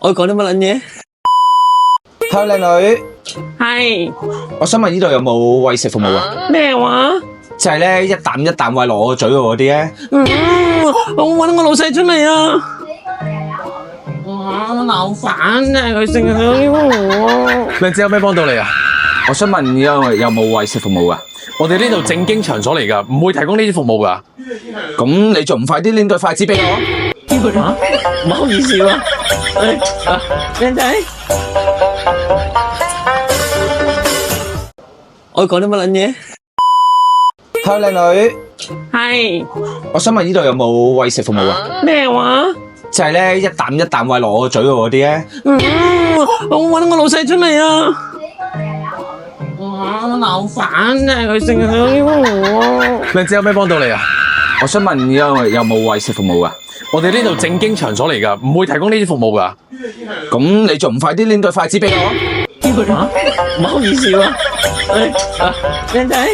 我講啲乜撚嘢？ Hello，靚女，係我想問呢度有冇餵食服務啊？咩話？就係咧一啖一啖餵落我嘴嗰啲咧。我搵我老細出嚟啊！鬧煩啊！佢成日撩我。靚姐有咩幫到你啊？我想問有冇餵食服務噶？我哋呢度正經場所嚟㗎，唔會提供呢啲服務㗎。咁你仲唔快啲拎對筷子俾我？唔好意思喎，靚仔，我講啲乜撚嘢？ Hello，靚女，係我想問呢度有冇餵食服務啊？咩話？就係咧一啖一啖餵落我嘴嗰啲咧。我搵我老細出嚟啊！鬧煩啊！佢成日撩我。靚姐有咩幫到你啊？我想問有冇餵食服務噶？我哋呢度正經場所嚟㗎，唔會提供呢啲服務㗎。咁你仲唔快啲拎對筷子俾我？唔好意思喎，靚仔。